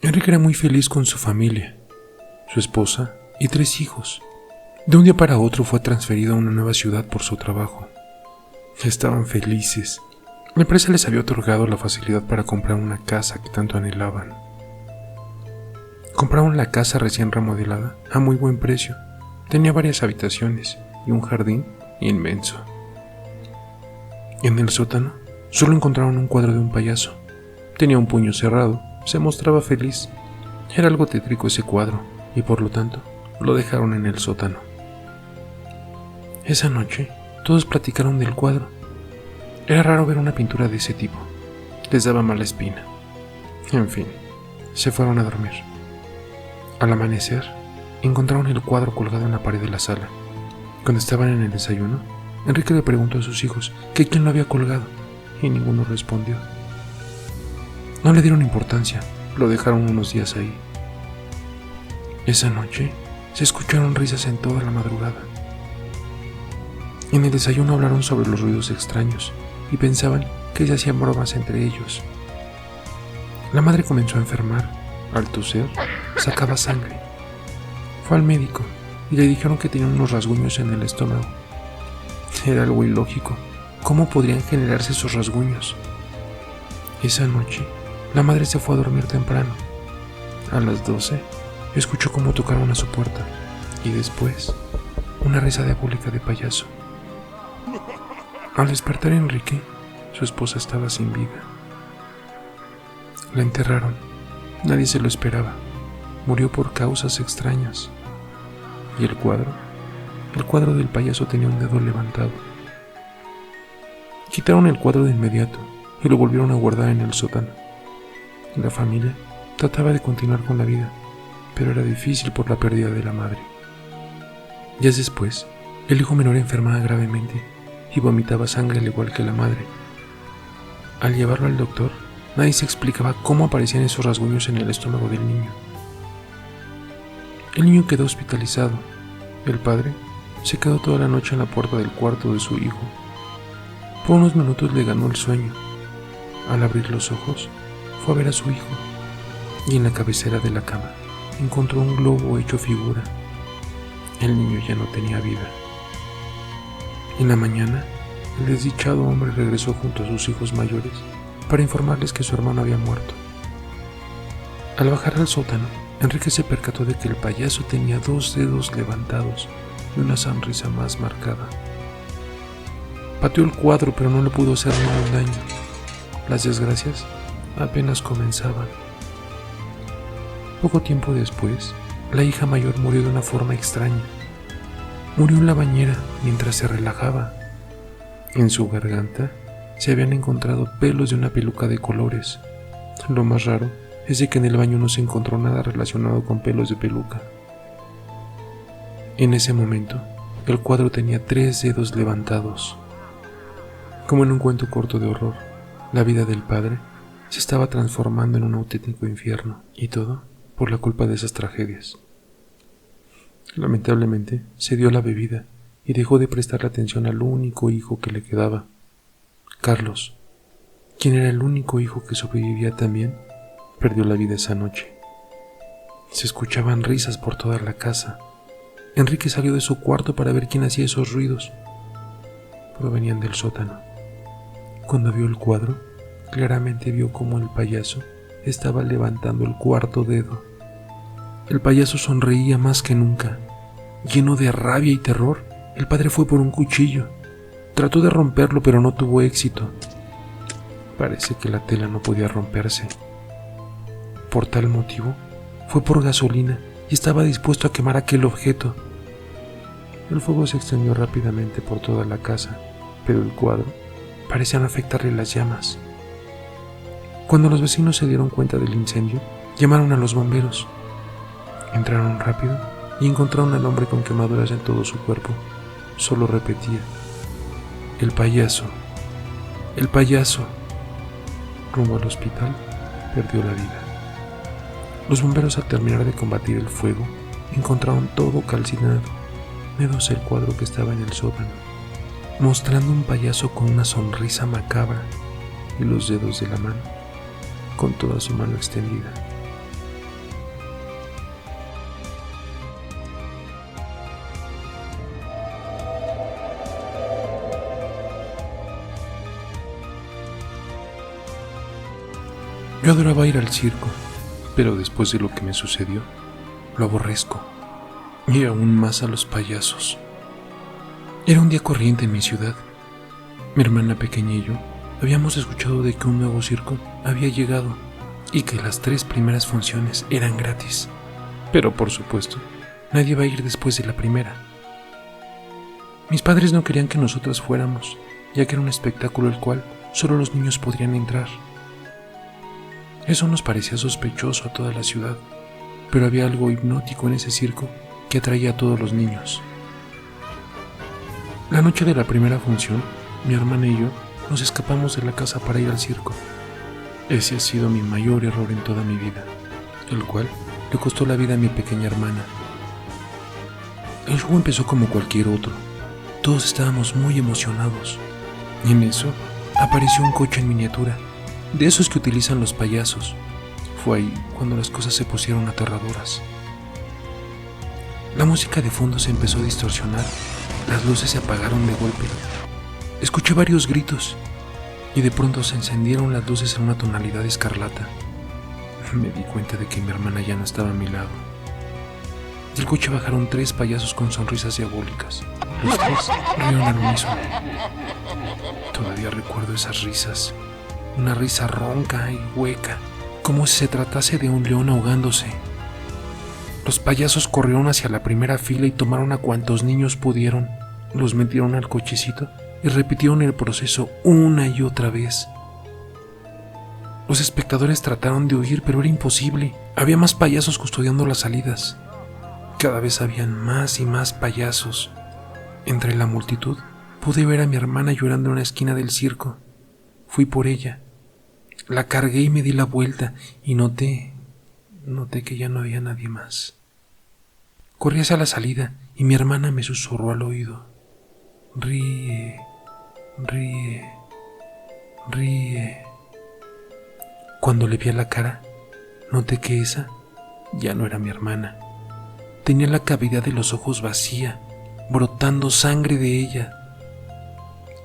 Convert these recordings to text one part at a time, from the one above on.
Enrique era muy feliz con su familia, su esposa y 3 hijos. De un día para otro fue transferido a una nueva ciudad por su trabajo. Estaban felices. La empresa les había otorgado la facilidad para comprar una casa que tanto anhelaban. Compraron la casa recién remodelada a muy buen precio. Tenía varias habitaciones y un jardín inmenso. En el sótano solo encontraron un cuadro de un payaso. Tenía un puño cerrado, se mostraba feliz. Era algo tétrico ese cuadro y por lo tanto lo dejaron en el sótano. Esa noche todos platicaron del cuadro. Era raro ver una pintura de ese tipo. Les daba mala espina. En fin, se fueron a dormir. Al amanecer, encontraron el cuadro colgado en la pared de la sala. Cuando estaban en el desayuno, Enrique le preguntó a sus hijos que quién lo había colgado y ninguno respondió. No le dieron importancia, lo dejaron unos días ahí. Esa noche se escucharon risas en toda la madrugada. En el desayuno hablaron sobre los ruidos extraños y pensaban que se hacían bromas entre ellos. La madre comenzó a enfermar. Al toser, sacaba sangre. Fue al médico y le dijeron que tenía unos rasguños en el estómago. Era algo ilógico. ¿Cómo podrían generarse esos rasguños? Esa noche, la madre se fue a dormir temprano. A las 12, escuchó cómo tocaron a su puerta y después una risa diabólica de payaso. Al despertar Enrique, su esposa estaba sin vida. La enterraron. Nadie se lo esperaba. Murió por causas extrañas. ¿Y el cuadro? El cuadro del payaso tenía un dedo levantado. Quitaron el cuadro de inmediato y lo volvieron a guardar en el sótano. La familia trataba de continuar con la vida, pero era difícil por la pérdida de la madre. Días después, el hijo menor enfermaba gravemente y vomitaba sangre al igual que la madre. Al llevarlo al doctor, nadie se explicaba cómo aparecían esos rasguños en el estómago del niño. El niño quedó hospitalizado. El padre se quedó toda la noche en la puerta del cuarto de su hijo. Por unos minutos le ganó el sueño. Al abrir los ojos, fue a ver a su hijo y en la cabecera de la cama encontró un globo hecho figura. El niño ya no tenía vida. En la mañana, el desdichado hombre regresó junto a sus hijos mayores para informarles que su hermano había muerto. Al bajar al sótano, Enrique se percató de que el payaso tenía 2 dedos levantados y una sonrisa más marcada. Pateó el cuadro, pero no le pudo hacer ningún daño. Las desgracias apenas comenzaban. Poco tiempo después, la hija mayor murió de una forma extraña. Murió en la bañera mientras se relajaba. En su garganta se habían encontrado pelos de una peluca de colores. Lo más raro es de que en el baño no se encontró nada relacionado con pelos de peluca. En ese momento, el cuadro tenía 3 dedos levantados. Como en un cuento corto de horror, la vida del padre se estaba transformando en un auténtico infierno, y todo por la culpa de esas tragedias. Lamentablemente, se dio la bebida y dejó de prestarle atención al único hijo que le quedaba, Carlos, quien era el único hijo que sobrevivía también, perdió la vida esa noche. Se escuchaban risas por toda la casa. Enrique salió de su cuarto para ver quién hacía esos ruidos. Provenían del sótano. Cuando vio el cuadro, claramente vio cómo el payaso estaba levantando el 4.º dedo. El payaso sonreía más que nunca. Lleno de rabia y terror, el padre fue por un cuchillo. Trató de romperlo, pero no tuvo éxito. Parece que la tela no podía romperse. Por tal motivo, fue por gasolina y estaba dispuesto a quemar aquel objeto. El fuego se extendió rápidamente por toda la casa, pero el cuadro parecía no afectarle las llamas. Cuando los vecinos se dieron cuenta del incendio, llamaron a los bomberos. Entraron rápido y encontraron al hombre con quemaduras en todo su cuerpo. Solo repetía: el payaso, el payaso. Rumbo al hospital, perdió la vida. Los bomberos, al terminar de combatir el fuego, encontraron todo calcinado, menos el cuadro que estaba en el sótano, mostrando un payaso con una sonrisa macabra y los dedos de la mano, con toda su mano extendida. Yo adoraba ir al circo, pero después de lo que me sucedió, lo aborrezco, y aún más a los payasos. Era un día corriente en mi ciudad. Mi hermana pequeña y yo habíamos escuchado de que un nuevo circo había llegado y que las 3 primeras funciones eran gratis. Pero por supuesto, nadie va a ir después de la primera. Mis padres no querían que nosotras fuéramos, ya que era un espectáculo el cual solo los niños podrían entrar. Eso nos parecía sospechoso a toda la ciudad, pero había algo hipnótico en ese circo que atraía a todos los niños. La noche de la primera función, mi hermana y yo nos escapamos de la casa para ir al circo. Ese ha sido mi mayor error en toda mi vida, el cual le costó la vida a mi pequeña hermana. El show empezó como cualquier otro. Todos estábamos muy emocionados. Y en eso apareció un coche en miniatura, de esos que utilizan los payasos. Fue ahí cuando las cosas se pusieron aterradoras. La música de fondo se empezó a distorsionar, las luces se apagaron de golpe. Escuché varios gritos y de pronto se encendieron las luces en una tonalidad escarlata. Me di cuenta de que mi hermana ya no estaba a mi lado. Del coche bajaron 3 payasos con sonrisas diabólicas. Los 3 rieron al unísono. Todavía recuerdo esas risas. Una risa ronca y hueca, como si se tratase de un león ahogándose. Los payasos corrieron hacia la primera fila y tomaron a cuantos niños pudieron. Los metieron al cochecito y repitieron el proceso una y otra vez. Los espectadores trataron de huir, pero era imposible. Había más payasos custodiando las salidas. Cada vez habían más y más payasos. Entre la multitud pude ver a mi hermana llorando en una esquina del circo. Fui por ella. La cargué y me di la vuelta y noté que ya no había nadie más. Corrí hacia la salida y mi hermana me susurró al oído: ríe, ríe, ríe. Cuando le vi a la cara, noté que esa ya no era mi hermana. Tenía la cavidad de los ojos vacía, brotando sangre de ella,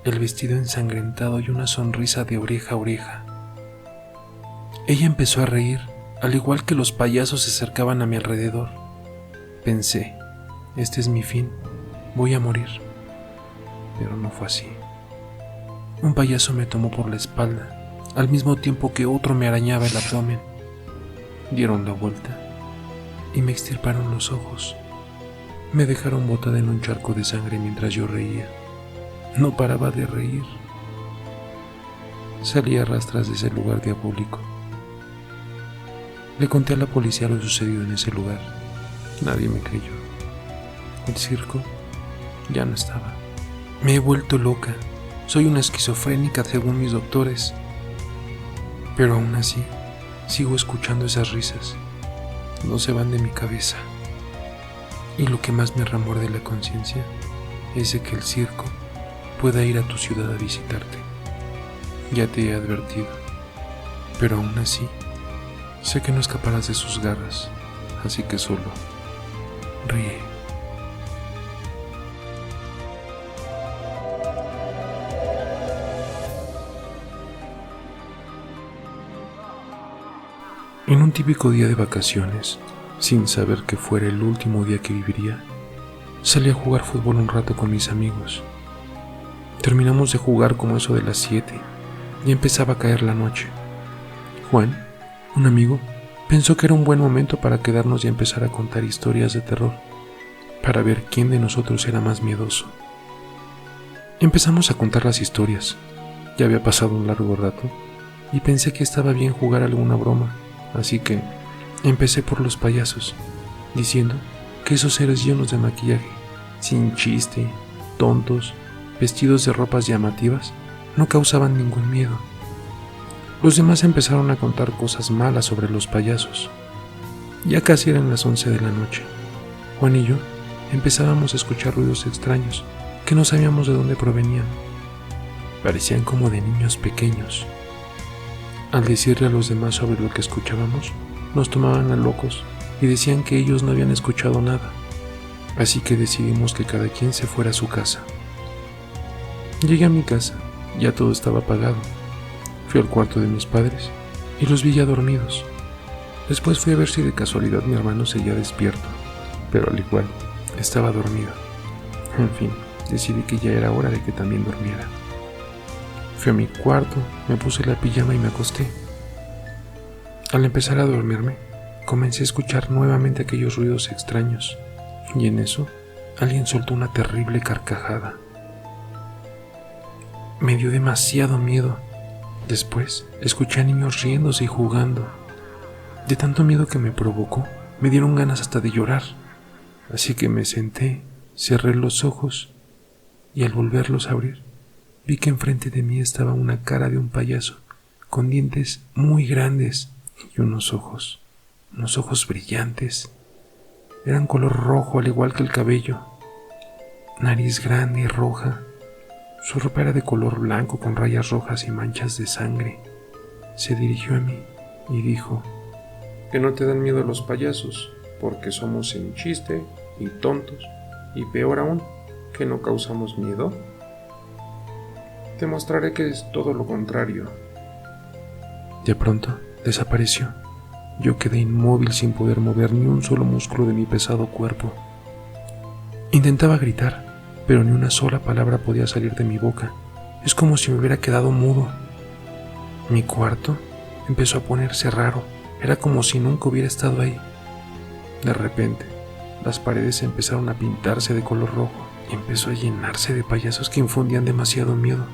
el vestido ensangrentado y una sonrisa de oreja a oreja. Ella empezó a reír, al igual que los payasos se acercaban a mi alrededor. Pensé, este es mi fin, voy a morir. Pero no fue así. Un payaso me tomó por la espalda, al mismo tiempo que otro me arañaba el abdomen. Dieron la vuelta y me extirparon los ojos. Me dejaron botada en un charco de sangre mientras yo reía. No paraba de reír. Salí a rastras de ese lugar diabólico. Le conté a la policía lo sucedido en ese lugar. Nadie me creyó. El circo ya no estaba. Me he vuelto loca. Soy una esquizofrénica según mis doctores. Pero aún así, sigo escuchando esas risas. No se van de mi cabeza. Y lo que más me remuerde la conciencia es de que el circo pueda ir a tu ciudad a visitarte. Ya te he advertido. Pero aún así, sé que no escaparás de sus garras. Así que solo ríe. En un típico día de vacaciones, sin saber que fuera el último día que viviría, salí a jugar fútbol un rato con mis amigos. Terminamos de jugar como eso de las 7 y empezaba a caer la noche. Juan, un amigo, pensó que era un buen momento para quedarnos y empezar a contar historias de terror, para ver quién de nosotros era más miedoso. Empezamos a contar las historias. Ya había pasado un largo rato y pensé que estaba bien jugar alguna broma, así que empecé por los payasos, diciendo que esos seres llenos de maquillaje, sin chiste, tontos, vestidos de ropas llamativas, no causaban ningún miedo. Los demás empezaron a contar cosas malas sobre los payasos. Ya casi eran las 11 de la noche. Juan y yo empezábamos a escuchar ruidos extraños que no sabíamos de dónde provenían. Parecían como de niños pequeños. Al decirle a los demás sobre lo que escuchábamos, nos tomaban a locos y decían que ellos no habían escuchado nada. Así que decidimos que cada quien se fuera a su casa. Llegué a mi casa, ya todo estaba apagado. Fui al cuarto de mis padres y los vi ya dormidos. Después fui a ver si de casualidad mi hermano seguía despierto, pero al igual estaba dormido. En fin, decidí que ya era hora de que también durmiera. Fui a mi cuarto, me puse la pijama y me acosté. Al empezar a dormirme, comencé a escuchar nuevamente aquellos ruidos extraños, y en eso alguien soltó una terrible carcajada. Me dio demasiado miedo. Después escuché a niños riéndose y jugando. De tanto miedo que me provocó, me dieron ganas hasta de llorar. Así que me senté, cerré los ojos y al volverlos a abrir, vi que enfrente de mí estaba una cara de un payaso con dientes muy grandes y unos ojos brillantes. Eran color rojo al igual que el cabello, nariz grande y roja. Su ropa era de color blanco con rayas rojas y manchas de sangre. Se dirigió a mí y dijo: que no te dan miedo los payasos, porque somos sin chiste y tontos, y peor aún, que no causamos miedo. Te mostraré que es todo lo contrario. De pronto desapareció. Yo quedé inmóvil sin poder mover ni un solo músculo de mi pesado cuerpo. Intentaba gritar, pero ni una sola palabra podía salir de mi boca. Es como si me hubiera quedado mudo. Mi cuarto empezó a ponerse raro. Era como si nunca hubiera estado ahí. De repente, las paredes empezaron a pintarse de color rojo y empezó a llenarse de payasos que infundían demasiado miedo.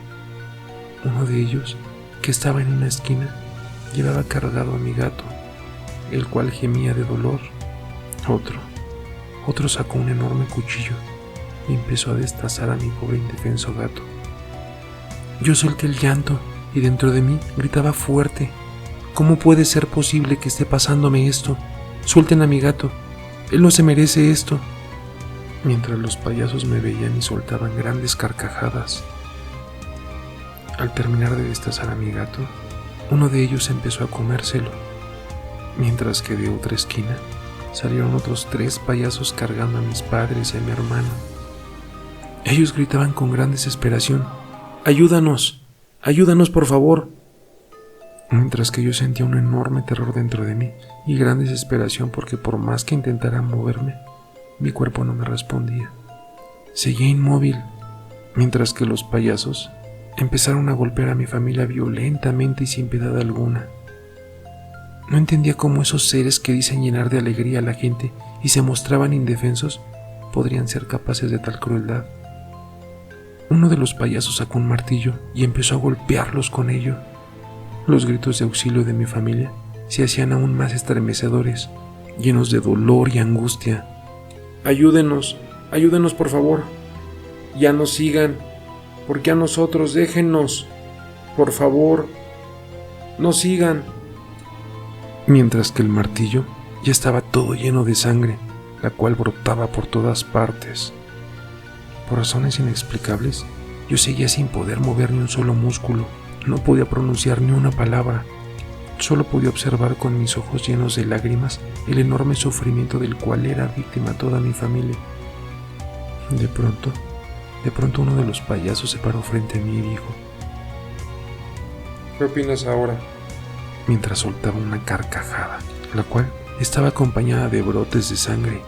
Uno de ellos, que estaba en una esquina, llevaba cargado a mi gato, el cual gemía de dolor. Otro sacó un enorme cuchillo y empezó a destazar a mi pobre indefenso gato. Yo solté el llanto y dentro de mí gritaba fuerte: ¿cómo puede ser posible que esté pasándome esto? Suelten a mi gato, él no se merece esto. Mientras los payasos me veían y soltaban grandes carcajadas. Al terminar de destazar a mi gato, uno de ellos empezó a comérselo, mientras que de otra esquina salieron otros 3 payasos cargando a mis padres y a mi hermano. Ellos gritaban con gran desesperación: ¡ayúdanos! ¡Ayúdanos, por favor! Mientras que yo sentía un enorme terror dentro de mí y gran desesperación porque por más que intentara moverme, mi cuerpo no me respondía. Seguía inmóvil, mientras que los payasos empezaron a golpear a mi familia violentamente y sin piedad alguna. No entendía cómo esos seres que dicen llenar de alegría a la gente y se mostraban indefensos podrían ser capaces de tal crueldad. Uno de los payasos sacó un martillo y empezó a golpearlos con ello. Los gritos de auxilio de mi familia se hacían aún más estremecedores, llenos de dolor y angustia. Ayúdenos, ayúdenos por favor. Ya no sigan, porque a nosotros déjennos. Por favor, no sigan. Mientras que el martillo ya estaba todo lleno de sangre, la cual brotaba por todas partes. Por razones inexplicables, yo seguía sin poder mover ni un solo músculo. No podía pronunciar ni una palabra. Solo podía observar con mis ojos llenos de lágrimas el enorme sufrimiento del cual era víctima toda mi familia. De pronto uno de los payasos se paró frente a mí y dijo: ¿qué opinas ahora? Mientras soltaba una carcajada, la cual estaba acompañada de brotes de sangre.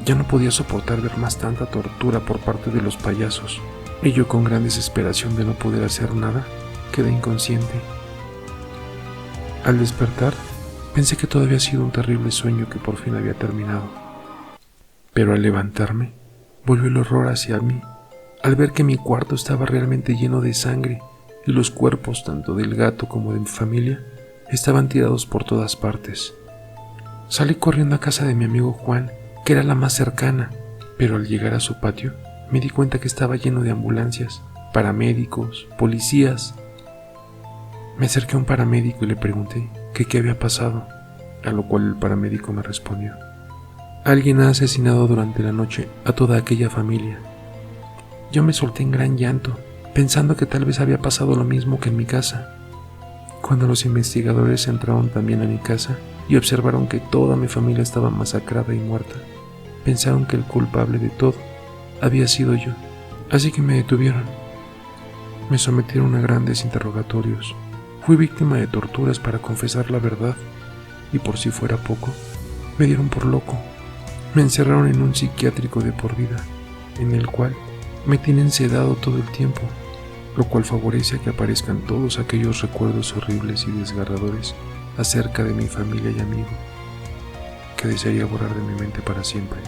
Ya no podía soportar ver más tanta tortura por parte de los payasos, y yo, con gran desesperación de no poder hacer nada, quedé inconsciente. Al despertar, pensé que todo había sido un terrible sueño que por fin había terminado. Pero al levantarme, volvió el horror hacia mí, al ver que mi cuarto estaba realmente lleno de sangre y los cuerpos tanto del gato como de mi familia estaban tirados por todas partes. Salí corriendo a casa de mi amigo Juan, que era la más cercana, pero al llegar a su patio me di cuenta que estaba lleno de ambulancias, paramédicos, policías. Me acerqué a un paramédico y le pregunté que qué había pasado, a lo cual el paramédico me respondió: alguien ha asesinado durante la noche a toda aquella familia. Yo me solté en gran llanto, pensando que tal vez había pasado lo mismo que en mi casa. Cuando los investigadores entraron también a mi casa y observaron que toda mi familia estaba masacrada y muerta, pensaron que el culpable de todo había sido yo, así que me detuvieron. Me sometieron a grandes interrogatorios. Fui víctima de torturas para confesar la verdad, y por si fuera poco, me dieron por loco. Me encerraron en un psiquiátrico de por vida, en el cual me tienen sedado todo el tiempo, lo cual favorece a que aparezcan todos aquellos recuerdos horribles y desgarradores acerca de mi familia y amigo, que desearía borrar de mi mente para siempre.